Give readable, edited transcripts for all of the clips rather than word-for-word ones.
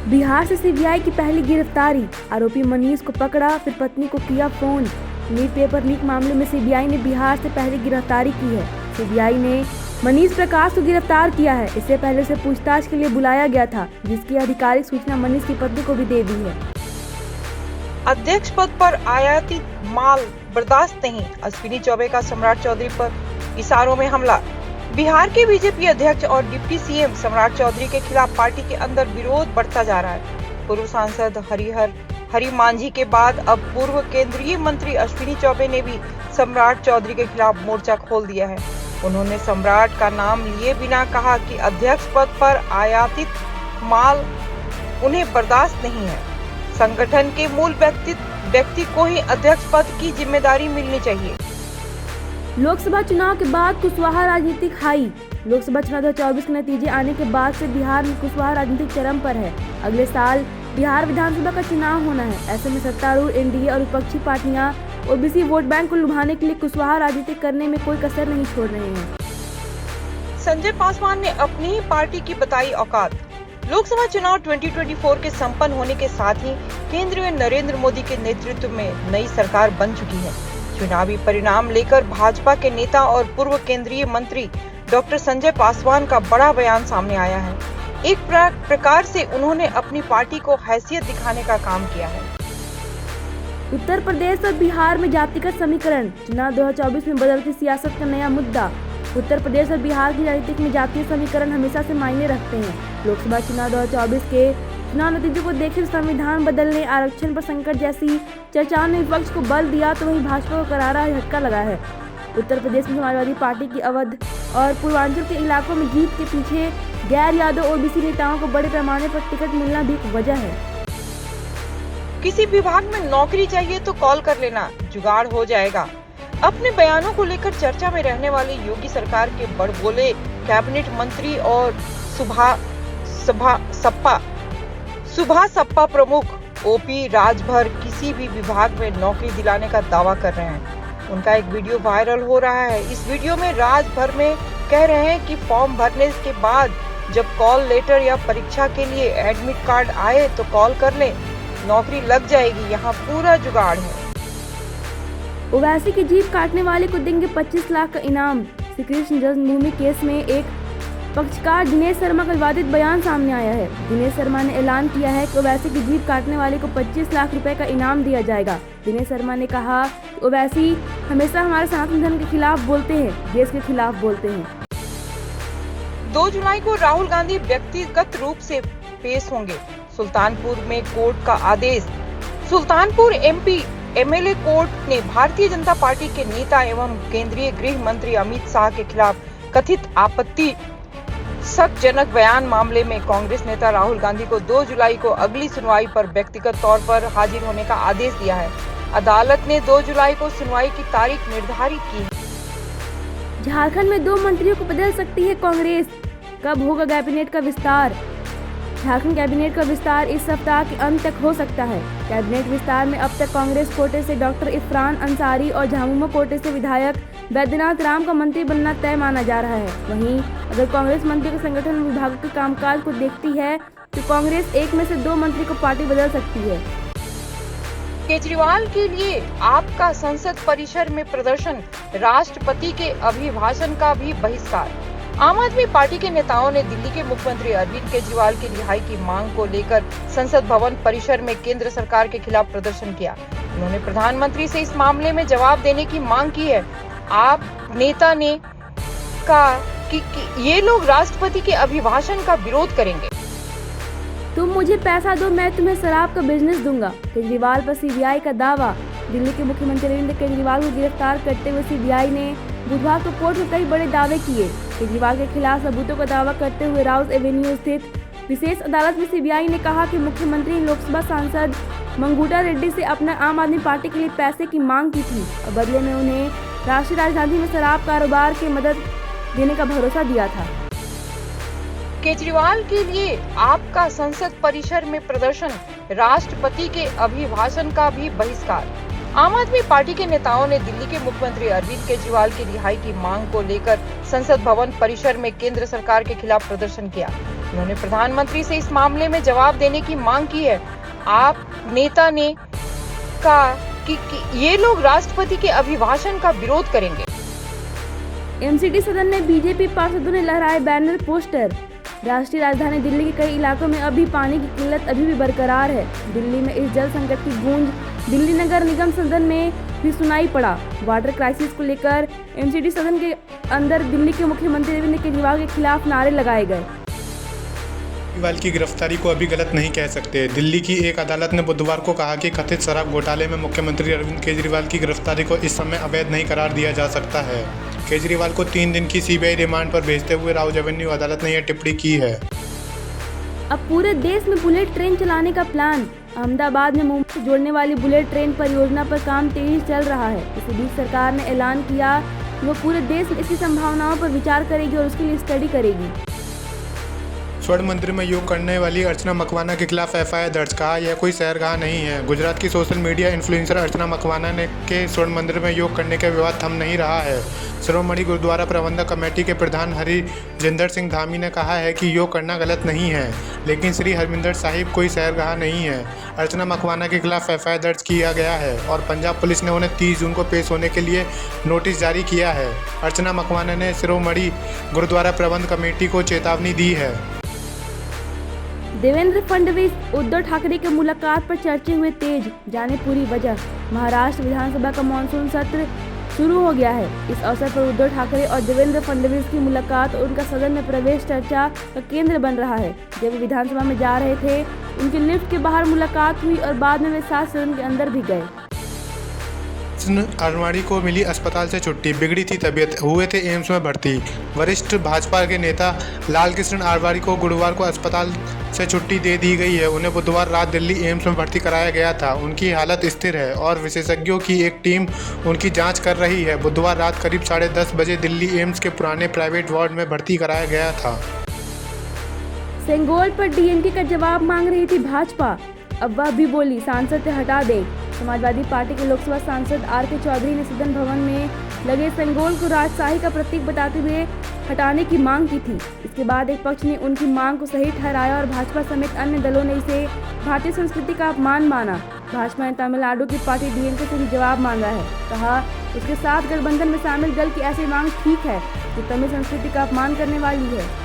बिहार से सीबीआई की पहली गिरफ्तारी, आरोपी मनीष को पकड़ा, फिर पत्नी को किया फोन। नीट पेपर लीक मामले में सीबीआई ने बिहार से पहली गिरफ्तारी की है। सीबीआई ने मनीष प्रकाश को गिरफ्तार किया है। इससे पहले उसे पूछताछ के लिए बुलाया गया था, जिसकी आधिकारिक सूचना मनीष की पत्नी को भी दे दी है। अध्यक्ष पद पर आयातित माल बर्दाश्त नहीं, अश्विनी चौबे का सम्राट चौधरी पर इशारों में हमला। बिहार के बीजेपी अध्यक्ष और डिप्टी सीएम सम्राट चौधरी के खिलाफ पार्टी के अंदर विरोध बढ़ता जा रहा है। पूर्व सांसद हरि मांझी के बाद अब पूर्व केंद्रीय मंत्री अश्विनी चौबे ने भी सम्राट चौधरी के खिलाफ मोर्चा खोल दिया है। उन्होंने सम्राट का नाम लिए बिना कहा कि अध्यक्ष पद पर आयातित माल उन्हें बर्दाश्त नहीं है। संगठन के मूल व्यक्ति को ही अध्यक्ष पद की जिम्मेदारी मिलनी चाहिए। लोकसभा चुनाव के बाद कुशवाहा राजनीतिक हाई। लोकसभा चुनाव 2024 के नतीजे आने के बाद से बिहार में कुशवाहा राजनीतिक चरम पर है। अगले साल बिहार विधानसभा का चुनाव होना है। ऐसे में सत्तारूढ़ एनडीए और विपक्षी पार्टियां ओबीसी वोट बैंक को लुभाने के लिए कुशवाहा राजनीति करने में कोई कसर नहीं छोड़ रहे हैं। संजय पासवान ने अपनी ही पार्टी की बताई औकात। लोकसभा चुनाव 2024 के संपन्न होने के साथ ही केंद्र में नरेंद्र मोदी के नेतृत्व में नई सरकार बन चुकी है। चुनावी परिणाम लेकर भाजपा के नेता और पूर्व केंद्रीय मंत्री डॉक्टर संजय पासवान का बड़ा बयान सामने आया है। एक प्रकार से उन्होंने अपनी पार्टी को हैसियत दिखाने का काम किया है। उत्तर प्रदेश और बिहार में जातिगत समीकरण, चुनाव 2024 में बदलती सियासत का नया मुद्दा। उत्तर प्रदेश और बिहार की राजनीति में जातीय समीकरण हमेशा से मायने रखते हैं। लोकसभा चुनाव 2024 के चुनाव नतीजों को देखकर संविधान बदलने, आरक्षण पर संकट जैसी चर्चाओं ने विपक्ष को बल दिया, तो वहीं भाजपा को करारा झटका लगा है। उत्तर प्रदेश में समाजवादी पार्टी की अवध और पूर्वांचल के इलाकों में जीत के पीछे गैर यादव ओबीसी नेताओं को बड़े पैमाने पर टिकट मिलना भी एक वजह है। किसी विभाग में नौकरी चाहिए तो कॉल कर लेना, जुगाड़ हो जाएगा। अपने बयानों को लेकर चर्चा में रहने वाली योगी सरकार के बड़बोले कैबिनेट मंत्री और सुभा सपा प्रमुख ओपी राजभर किसी भी विभाग में नौकरी दिलाने का दावा कर रहे हैं। उनका एक वीडियो वायरल हो रहा है। इस वीडियो में राजभर में कह रहे हैं कि फॉर्म भरने के बाद जब कॉल लेटर या परीक्षा के लिए एडमिट कार्ड आए तो कॉल कर लें, नौकरी लग जाएगी। यहाँ पूरा जुगाड़ है। ओवैसी की जीप काटने वाले को देंगे 25 लाख का इनाम। श्री कृष्ण जन्मभूमि केस में एक पक्षकार दिनेश शर्मा का विवादित बयान सामने आया है। दिनेश शर्मा ने ऐलान किया है कि ओवैसी की जीप काटने वाले को 25 लाख रुपए का इनाम दिया जाएगा। दिनेश शर्मा ने कहा कि ओवैसी हमेशा हमारे सनातन धर्म के खिलाफ बोलते हैं, देश के खिलाफ बोलते हैं। 2 जुलाई को राहुल गांधी व्यक्तिगत रूप से पेश होंगे। सुल्तानपुर में कोर्ट का आदेश। सुल्तानपुर एमएलए कोर्ट ने भारतीय जनता पार्टी के नेता एवं केंद्रीय गृह मंत्री अमित शाह के खिलाफ कथित आपत्तिजनक बयान मामले में कांग्रेस नेता राहुल गांधी को 2 जुलाई को अगली सुनवाई पर व्यक्तिगत तौर पर हाजिर होने का आदेश दिया है। अदालत ने 2 जुलाई को सुनवाई की तारीख निर्धारित की है। झारखंड में 2 मंत्रियों को बदल सकती है कांग्रेस। कब होगा कैबिनेट का विस्तार? झारखंड कैबिनेट का विस्तार इस सप्ताह के अंत तक हो सकता है। कैबिनेट विस्तार में अब तक कांग्रेस कोटे से डॉक्टर इरफान अंसारी और झामुमो कोटे से विधायक बैद्यनाथ राम का मंत्री बनना तय माना जा रहा है। वहीं अगर कांग्रेस मंत्री के संगठन विभागों के कामकाज को देखती है तो कांग्रेस एक में से 2 मंत्री को पार्टी बदल सकती है। केजरीवाल के लिए आपका संसद परिसर में प्रदर्शन, राष्ट्रपति के अभिभाषण का भी बहिष्कार। आम आदमी पार्टी के नेताओं ने दिल्ली के मुख्यमंत्री अरविंद केजरीवाल की रिहाई की मांग को लेकर संसद भवन परिसर में केंद्र सरकार के खिलाफ प्रदर्शन किया। उन्होंने प्रधानमंत्री से इस मामले में जवाब देने की मांग की है। आप नेता ने कहा कि ये लोग राष्ट्रपति के अभिभाषण का विरोध करेंगे। तुम मुझे पैसा दो, मैं तुम्हें शराब का बिजनेस दूंगा। केजरीवाल पर सीबीआई का दावा। दिल्ली के मुख्यमंत्री अरविंद केजरीवाल को गिरफ्तार करते हुए सीबीआई ने बुधवार को कोर्ट में कई बड़े दावे किए। केजरीवाल के खिलाफ सबूतों का दावा करते हुए राउज एवेन्यू स्थित विशेष अदालत में सीबीआई ने कहा कि मुख्यमंत्री लोकसभा सांसद मंगूटा रेड्डी से अपने आम आदमी पार्टी के लिए पैसे की मांग की थी और बदले में उन्हें राष्ट्रीय राजधानी में शराब कारोबार की मदद देने का भरोसा दिया था। केजरीवाल के लिए आपका संसद परिसर में प्रदर्शन, राष्ट्रपति के अभिभाषण का भी बहिष्कार। आम आदमी पार्टी के नेताओं ने दिल्ली के मुख्यमंत्री अरविंद केजरीवाल की रिहाई की मांग को लेकर संसद भवन परिसर में केंद्र सरकार के खिलाफ प्रदर्शन किया। उन्होंने प्रधानमंत्री से इस मामले में जवाब देने की मांग की है। आप नेता ने कहा कि ये लोग राष्ट्रपति के अभिभाषण का विरोध करेंगे। एमसीडी सदन में बीजेपी पार्षदों ने लहराए बैनर पोस्टर। राष्ट्रीय राजधानी दिल्ली के कई इलाकों में अभी पानी की किल्लत अभी भी बरकरार है। दिल्ली में इस जल संकट की गूंज दिल्ली नगर निगम सदन में भी सुनाई पड़ा। वाटर क्राइसिस को लेकर एमसीडी सदन के अंदर दिल्ली के मुख्यमंत्री अरविंद केजरीवाल के खिलाफ नारे लगाए गए। केजरीवाल की गिरफ्तारी को अभी गलत नहीं कह सकते। दिल्ली की एक अदालत ने बुधवार को कहा कि कथित शराब घोटाले में मुख्यमंत्री अरविंद केजरीवाल की गिरफ्तारी को इस समय अवैध नहीं करार दिया जा सकता है। केजरीवाल को 3 दिन की सीबीआई रिमांड पर भेजते हुए राउज एवेन्यू अदालत ने यह टिप्पणी की है। अब पूरे देश में बुलेट ट्रेन चलाने का प्लान। अहमदाबाद में मुंबई से जोड़ने वाली बुलेट ट्रेन परियोजना पर काम तेजी चल रहा है। इसी बीच सरकार ने ऐलान किया कि वो पूरे देश में इसकी संभावनाओं पर विचार करेगी और उसके लिए स्टडी करेगी। स्वर्ण मंदिर में योग करने वाली अर्चना मकवाना के खिलाफ एफआईआर दर्ज। कहा यह कोई सैरगाह नहीं है। गुजरात की सोशल मीडिया इन्फ्लुएंसर अर्चना मकवाना ने के स्वर्ण मंदिर में योग करने का विवाद थम नहीं रहा है। शिरोमणि गुरुद्वारा प्रबंधक कमेटी के प्रधान हरिजिंदर सिंह धामी ने कहा है कि योग करना गलत नहीं है, लेकिन श्री हरमिंदर साहिब कोई सैरगाह नहीं है। अर्चना मकवाना के खिलाफ एफआईआर दर्ज किया गया है और पंजाब पुलिस ने उन्हें 30 जून को पेश होने के लिए नोटिस जारी किया है। अर्चना मकवाना ने शिरोमणि गुरुद्वारा प्रबंधक कमेटी को चेतावनी दी है। देवेंद्र फडणवीस उद्धव ठाकरे की मुलाकात पर चर्चे हुए तेज, जाने पूरी वजह। महाराष्ट्र विधानसभा का मानसून सत्र शुरू हो गया है। इस अवसर पर उद्धव ठाकरे और देवेंद्र फडणवीस की मुलाकात और उनका सदन में प्रवेश चर्चा का केंद्र बन रहा है। जब वे विधानसभा में जा रहे थे, उनकी लिफ्ट के बाहर मुलाकात हुई और बाद में वे साथ सदन के अंदर भी गए। आरवाड़ी को मिली अस्पताल से छुट्टी, बिगड़ी थी तबीयत, हुए थे एम्स में भर्ती। वरिष्ठ भाजपा के नेता लाल कृष्ण आरवाड़ी को गुरुवार को अस्पताल से छुट्टी दे दी गई है। उन्हें बुधवार रात दिल्ली एम्स में भर्ती कराया गया था। उनकी हालत स्थिर है और विशेषज्ञों की एक टीम उनकी जांच कर रही है। बुधवार रात करीब 10:30 बजे दिल्ली एम्स के पुराने प्राइवेट वार्ड में भर्ती कराया गया था। सेंगोल पर डीएमके का जवाब मांग रही थी भाजपा। अब वह भी बोली, सांसद से हटा दे। समाजवादी पार्टी के लोकसभा सांसद आर.के. चौधरी ने सदन भवन में लगे सेंगोल को राजशाही का प्रतीक बताते हुए हटाने की मांग की थी। इसके बाद एक पक्ष ने उनकी मांग को सही ठहराया और भाजपा समेत अन्य दलों ने इसे भारतीय संस्कृति का अपमान माना। भाजपा ने तमिलनाडु की पार्टी डीएमके से भी जवाब मांगा है। कहा, उसके साथ गठबंधन में शामिल दल की ऐसी मांग ठीक है जो तमिल संस्कृति का अपमान करने वाली है।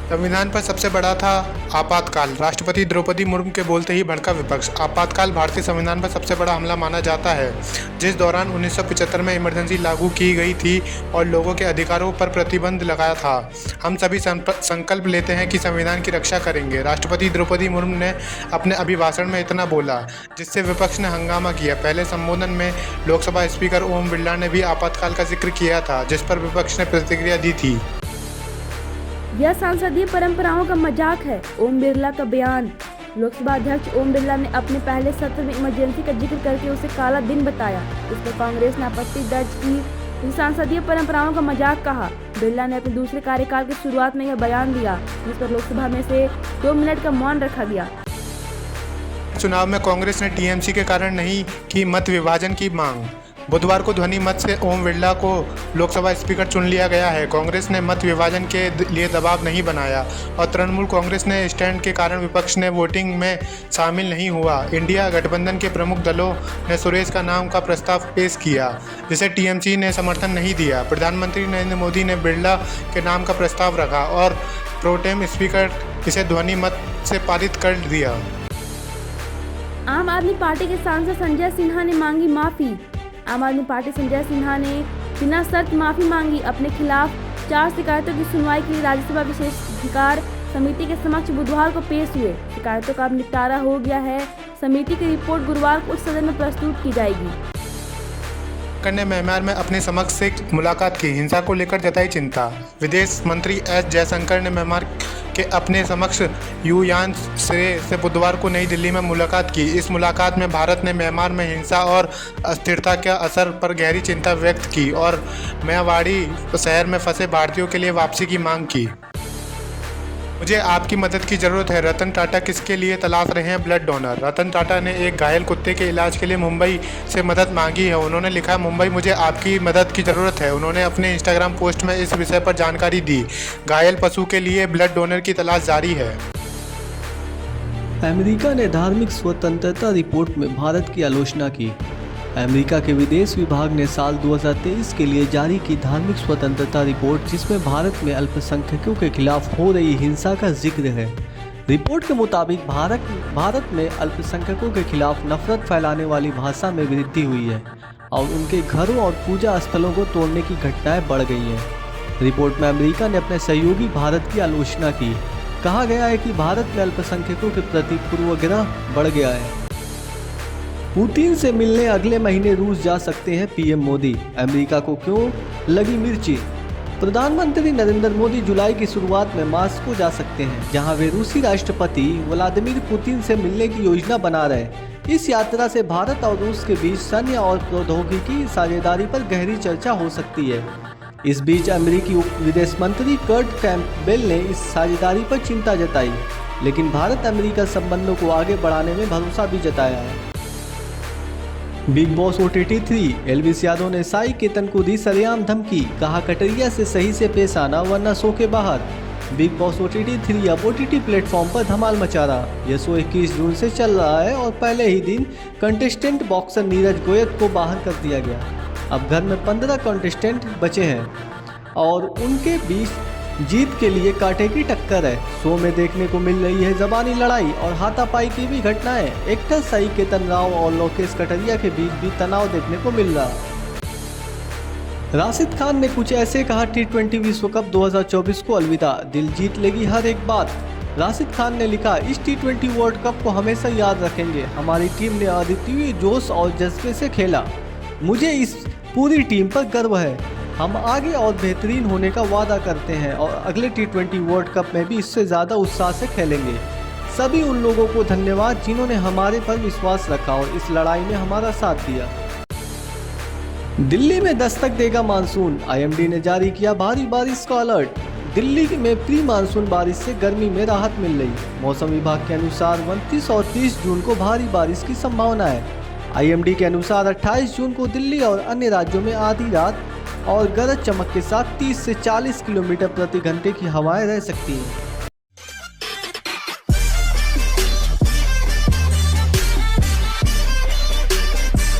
संविधान पर सबसे बड़ा था आपातकाल, राष्ट्रपति द्रौपदी मुर्मू के बोलते ही भड़का विपक्ष। आपातकाल भारतीय संविधान पर सबसे बड़ा हमला माना जाता है, जिस दौरान 1975 में इमरजेंसी लागू की गई थी और लोगों के अधिकारों पर प्रतिबंध लगाया था। हम सभी संकल्प लेते हैं कि संविधान की रक्षा करेंगे। राष्ट्रपति द्रौपदी मुर्मू ने अपने अभिभाषण में इतना बोला, जिससे विपक्ष ने हंगामा किया। पहले संबोधन में लोकसभा स्पीकर ओम बिरला ने भी आपातकाल का जिक्र किया था, जिस पर विपक्ष ने प्रतिक्रिया दी थी। यह संसदीय परंपराओं का मजाक है, ओम बिरला का बयान। लोकसभा अध्यक्ष ओम बिरला ने अपने पहले सत्र में इमरजेंसी का जिक्र करके उसे काला दिन बताया। इस पर कांग्रेस ने आपत्ति दर्ज की। इस संसदीय परंपराओं का मजाक कहा। बिरला ने अपने दूसरे कार्यकाल की शुरुआत में यह बयान दिया, जिस पर लोकसभा में से 2 मिनट का मौन रखा गया। चुनाव में कांग्रेस ने टीएमसी के कारण नहीं की मत विभाजन की मांग। बुधवार को ध्वनि मत से ओम बिरला को लोकसभा स्पीकर चुन लिया गया है। कांग्रेस ने मत विभाजन के लिए दबाव नहीं बनाया और तृणमूल कांग्रेस ने स्टैंड के कारण विपक्ष ने वोटिंग में शामिल नहीं हुआ। इंडिया गठबंधन के प्रमुख दलों ने सुरेश का नाम का प्रस्ताव पेश किया, जिसे टीएमसी ने समर्थन नहीं दिया। प्रधानमंत्री नरेंद्र मोदी ने बिरला के नाम का प्रस्ताव रखा और प्रोटेम स्पीकर इसे ध्वनि मत से पारित कर दिया। आम आदमी पार्टी के सांसद संजय सिन्हा ने मांगी माफी। आम आदमी पार्टी संजय सिन्हा ने बिना शर्त माफी मांगी। अपने खिलाफ 4 शिकायतों की सुनवाई के लिए राज्यसभा विशेषाधिकार समिति के समक्ष बुधवार को पेश हुए। शिकायतों का अब निपटारा हो गया है। समिति की रिपोर्ट गुरुवार को उच्च सदन में प्रस्तुत की जाएगी। ने म्यांमार में अपने समक्ष से मुलाकात की, हिंसा को लेकर जताई चिंता। विदेश मंत्री एस जयशंकर ने म्यांमार के अपने समक्ष युयान से बुधवार को नई दिल्ली में मुलाकात की। इस मुलाकात में भारत ने म्यांमार में हिंसा और अस्थिरता के असर पर गहरी चिंता व्यक्त की और म्यांमारी शहर में फंसे भारतीयों के लिए वापसी की मांग की। मुझे आपकी मदद की ज़रूरत है। रतन टाटा किसके लिए तलाश रहे हैं ब्लड डोनर? रतन टाटा ने एक घायल कुत्ते के इलाज के लिए मुंबई से मदद मांगी है। उन्होंने लिखा, मुंबई, मुझे आपकी मदद की ज़रूरत है। उन्होंने अपने इंस्टाग्राम पोस्ट में इस विषय पर जानकारी दी। घायल पशु के लिए ब्लड डोनर की तलाश जारी है। अमेरिका ने धार्मिक स्वतंत्रता रिपोर्ट में भारत की आलोचना की। अमेरिका के विदेश विभाग ने साल 2023 के लिए जारी की धार्मिक स्वतंत्रता रिपोर्ट, जिसमें भारत में अल्पसंख्यकों के खिलाफ हो रही हिंसा का जिक्र है। रिपोर्ट के मुताबिक भारत में अल्पसंख्यकों के खिलाफ नफरत फैलाने वाली भाषा में वृद्धि हुई है और उनके घरों और पूजा स्थलों को तोड़ने की घटनाएं बढ़ गई हैं। रिपोर्ट में अमेरिका ने अपने सहयोगी भारत की आलोचना की। कहा गया है कि भारत में अल्पसंख्यकों के प्रति पूर्वाग्रह बढ़ गया है। पुतिन से मिलने अगले महीने रूस जा सकते हैं पीएम मोदी। अमेरिका को क्यों लगी मिर्ची? प्रधानमंत्री नरेंद्र मोदी जुलाई की शुरुआत में मॉस्को जा सकते हैं, जहां वे रूसी राष्ट्रपति व्लादिमीर पुतिन से मिलने की योजना बना रहे। इस यात्रा से भारत और रूस के बीच सैन्य और प्रौद्योगिकी साझेदारी पर गहरी चर्चा हो सकती है। इस बीच अमेरिकी उप विदेश मंत्री कर्ट कैंपबेल ने इस साझेदारी पर चिंता जताई, लेकिन भारत अमेरिका संबंधों को आगे बढ़ाने में भरोसा भी जताया है। Big boss OTT 3, Elvis Yadav ने साई केतन को दी सरेआम धमकी। कहा, कटरिया से सही से पेश आना वरना शो के बाहर। बिग बॉस OTT 3 अब OTT प्लेटफॉर्म पर धमाल मचा रहा। यह शो 21 जून से चल रहा है और पहले ही दिन कंटेस्टेंट बॉक्सर नीरज गोयल को बाहर कर दिया गया। अब घर में 15 कंटेस्टेंट बचे हैं और उनके बीच जीत के लिए कांटे की टक्कर है। शो में देखने को मिल रही है जबानी लड़ाई और हाथापाई की भी घटनाएं। एक्टर साई केतन राव और लोकेश कटरिया के बीच भी तनाव देखने को मिल रहा। राशिद खान ने कुछ ऐसे कहा, T20 विश्व कप 2024 को अलविदा, दिल जीत लेगी हर एक बात। राशिद खान ने लिखा, इस T20 वर्ल्ड कप को हमेशा याद रखेंगे। हमारी टीम ने अद्वितीय जोश और जज्बे से खेला। मुझे इस पूरी टीम पर गर्व है। हम आगे और बेहतरीन होने का वादा करते हैं और अगले T20 वर्ल्ड कप में भी इससे ज़्यादा उत्साह से खेलेंगे। सभी उन लोगों को धन्यवाद जिन्होंने हमारे पर विश्वास रखा और इस लड़ाई में हमारा साथ दिया। दिल्ली में दस्तक देगा मानसून। IMD ने जारी किया भारी बारिश का अलर्ट। दिल्ली में प्री मानसून बारिश से गर्मी में राहत मिल रही। मौसम विभाग के अनुसार 29 और 30 जून को भारी बारिश की संभावना है। IMD के अनुसार 28 जून को दिल्ली और अन्य राज्यों में आधी रात और गरज चमक के साथ 30 से 40 किलोमीटर प्रति घंटे की हवाएं रह सकती हैं।